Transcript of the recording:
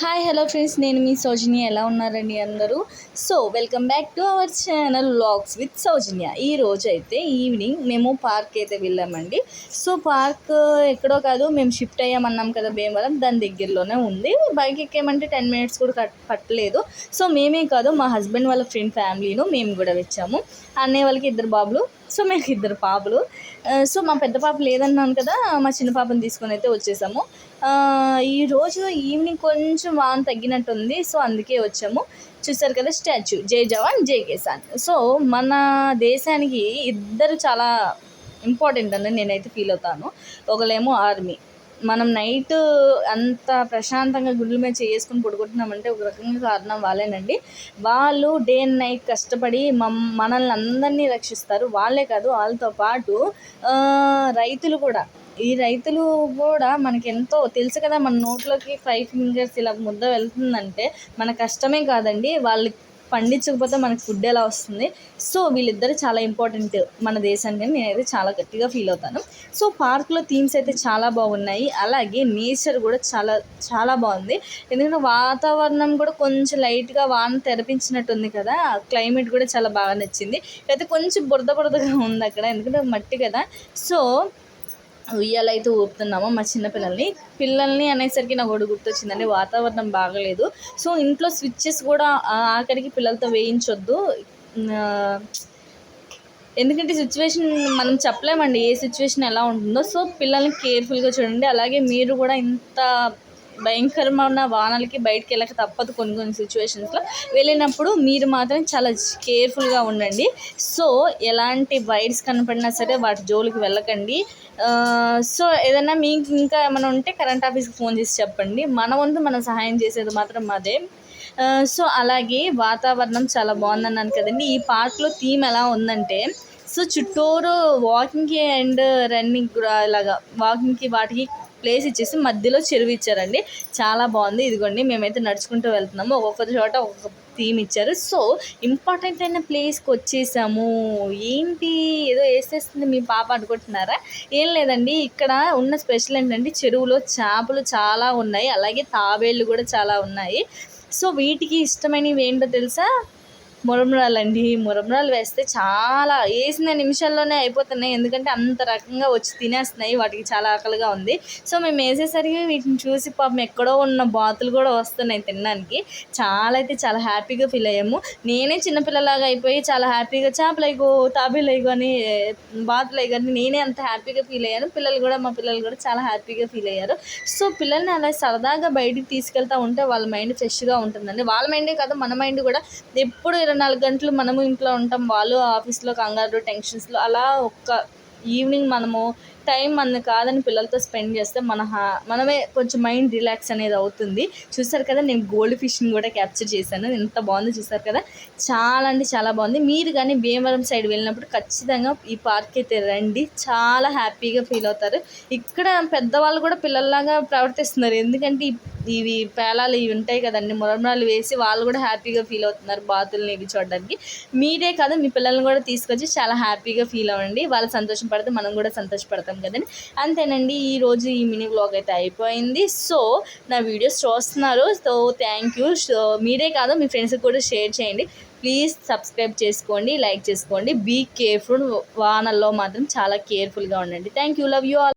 Hi hello friends, నేను మీ సౌజన్య. ఎలా ఉన్నారండి అందరూ? So welcome back to our channel vlogs with Soujanya. ఈ రోజు అయితే ఈవినింగ్ మేము పార్క్ అయితే వెళ్ళామండి. సో పార్క్ ఎక్కడో కాదు, మేము షిఫ్ట్ అయ్యామన్నాం కదా భీమవరం, దాని దగ్గరలోనే ఉంది. బైక్ ఎక్కేమంటే 10 మినిట్స్ కూడా పట్టలేదు. సో మేమే కాదు, మా హస్బెండ్ వాళ్ళ ఫ్రెండ్ ఫ్యామిలీను మేము కూడా వచ్చాము. అన్నయ్య వాళ్ళకి 2 బాబులు, సో మేము 2 పాపలు. సో మా పెద్ద పాప లేదన్నాను కదా, మా చిన్న పాపని తీసుకొని అయితే వచ్చేసాము. ఈరోజు ఈవినింగ్ కొంచెం వాన తగ్గినట్టుంది, సో అందుకే వచ్చాము. చూసారు కదా, స్టాచ్యూ జై జవాన్ జై కిసాన్. సో మన దేశానికి ఇద్దరు చాలా ఇంపార్టెంట్ అని నేనైతే ఫీల్ అవుతాను. ఒకళ్ళేమో ఆర్మీ. మనం నైట్ అంత ప్రశాంతంగా గుండెల మీద చేసుకుని పడుకుంటున్నామంటే ఒక రకంగా కారణం వాళ్ళేనండి. వాళ్ళు డే అండ్ నైట్ కష్టపడి మనల్ని అందరినీ రక్షిస్తారు. వాళ్ళే కాదు, వాళ్ళతో పాటు రైతులు కూడా. ఈ రైతులు కూడా మనకి ఎంతో తెలుసు కదా, మన నోట్లోకి 5 ఫింగర్స్ ఇలా ముద్ద వెళ్తుందంటే మన కష్టమే కాదండి. వాళ్ళు పండించకపోతే మనకు ఫుడ్ ఎలా వస్తుంది? సో వీళ్ళిద్దరు చాలా ఇంపార్టెంట్ మన దేశానికి, నేనైతే చాలా గట్టిగా ఫీల్ అవుతాను. సో పార్క్లో థీమ్స్ అయితే చాలా బాగున్నాయి, అలాగే నేచర్ కూడా చాలా చాలా బాగుంది. ఎందుకంటే వాతావరణం కూడా కొంచెం లైట్గా వాన తెరపించినట్టుంది కదా, క్లైమేట్ కూడా చాలా బాగా నచ్చింది. అయితే కొంచెం బురదగా ఉంది అక్కడ, ఎందుకంటే మట్టి కదా. సో ఉయ్యాలైతే ఊపుతున్నాము మా పిల్లల్ని అనేసరికి నాకు ఒకటి గుర్తొచ్చిందండి. వాతావరణం బాగలేదు, సో ఇంట్లో స్విచ్చెస్ కూడా ఆఖరికి పిల్లలతో వేయించొద్దు. ఎందుకంటే సిచ్యువేషన్ మనం చెప్పలేమండి, ఏ సిచ్యువేషన్ ఎలా ఉంటుందో. సో పిల్లల్ని కేర్ఫుల్గా చూడండి. అలాగే మీరు కూడా ఇంత భయంకరమైన వానలకి బయటికి వెళ్ళక తప్పదు. కొన్ని సిచ్యువేషన్స్లో వెళ్ళినప్పుడు మీరు మాత్రం చాలా కేర్ఫుల్గా ఉండండి. సో ఎలాంటి వైర్స్ కనపడినా సరే వాటి జోలికి వెళ్ళకండి. సో ఏదైనా మీకు ఇంకా ఏమైనా ఉంటే కరెంట్ ఆఫీస్కి ఫోన్ చేసి చెప్పండి. మన వంతు మనం సహాయం చేసేది మాత్రం అదే. సో అలాగే వాతావరణం చాలా బాగుందన్నాను కదండి. ఈ పార్క్లో థీమ్ ఎలా ఉందంటే, సో చుట్టూరు వాకింగ్కి అండ్ రన్నింగ్ ఇలాగా వాకింగ్కి వాటికి ప్లేస్ ఇచ్చేసి మధ్యలో చెరువు ఇచ్చారండి. చాలా బాగుంది. ఇదిగోండి మేమైతే నడుచుకుంటూ వెళ్తున్నాము. ఒక్కొక్క చోట ఒక్కొక్క థీమ్ ఇచ్చారు. సో ఇంపార్టెంట్ అయిన ప్లేస్కి వచ్చేసాము. ఏంటి ఏదో వేసేస్తుంది మీ పాప అనుకుంటున్నారా? ఏం లేదండి, ఇక్కడ ఉన్న స్పెషల్ ఏంటంటే చెరువులో చేపలు చాలా ఉన్నాయి, అలాగే తాబేళ్ళు కూడా చాలా ఉన్నాయి. సో వీటికి ఇష్టమైనవి ఏంటో తెలుసా? మురమరాలు అండి. మురమరాలు వేస్తే చాలా వేసిన నిమిషాల్లోనే అయిపోతున్నాయి, ఎందుకంటే అంత రకంగా వచ్చి తినేస్తున్నాయి. వాటికి చాలా ఆకలిగా ఉంది. సో మేము వేసేసరికి వీటిని చూసి పాపం ఎక్కడో ఉన్న బాతులు కూడా వస్తున్నాయి తినడానికి. అయితే చాలా హ్యాపీగా ఫీల్ అయ్యాము. నేనే చిన్నపిల్లలాగా అయిపోయి చాలా హ్యాపీగా చేపలు అయిగో, తాబేలు అయిగో అని, బాతులు అయిగో అని నేనే అంత హ్యాపీగా ఫీల్ అయ్యాను. మా పిల్లలు కూడా చాలా హ్యాపీగా ఫీల్ అయ్యారు. సో పిల్లల్ని అలా సరదాగా బయటికి తీసుకెళ్తూ ఉంటే వాళ్ళ మైండ్ ఫ్రెష్గా ఉంటుందండి. వాళ్ళ మైండే కాదు, మన మైండ్ కూడా. ఎప్పుడు 24 గంటలు మనము ఇంట్లో ఉంటాం, వాళ్ళు ఆఫీస్లో కంగారు టెన్షన్స్లో. అలా ఒక్క ఈవినింగ్ మనము టైం మనది కాదని పిల్లలతో స్పెండ్ చేస్తే మనమే కొంచెం మైండ్ రిలాక్స్ అనేది అవుతుంది. చూసారు కదా, నేను గోల్డ్ ఫిష్ని కూడా క్యాప్చర్ చేశాను. ఎంత బాగుంది చూసారు కదా, చాలా అంటే చాలా బాగుంది. మీరు కానీ భీమవరం సైడ్ వెళ్ళినప్పుడు ఖచ్చితంగా ఈ పార్క్ అయితే రండి, చాలా హ్యాపీగా ఫీల్ అవుతారు. ఇక్కడ పెద్దవాళ్ళు కూడా పిల్లల్లాగా ప్రవర్తిస్తున్నారు, ఎందుకంటే ఇవి పేలాలు ఇవి ఉంటాయి కదండి, మురమరాలు వేసి వాళ్ళు కూడా హ్యాపీగా ఫీల్ అవుతున్నారు బాతుల్ని ఇవి చూడడానికి. మీరే కాదు, మీ పిల్లల్ని కూడా తీసుకొచ్చి చాలా హ్యాపీగా ఫీల్ అవ్వండి. వాళ్ళు సంతోషం పడితే మనం కూడా సంతోషపడతాం కదండి. అంతేనండి, ఈరోజు ఈ మినీ వ్లాగ్ అయితే అయిపోయింది. సో నా వీడియోస్ చూస్తున్నారు, సో థ్యాంక్ యూ. సో మీరే కాదు, మీ ఫ్రెండ్స్కి కూడా షేర్ చేయండి. ప్లీజ్ సబ్స్క్రైబ్ చేసుకోండి, లైక్ చేసుకోండి. Be careful. వానల్లో మాత్రం చాలా కేర్ఫుల్గా ఉండండి. Thank you. Love you all.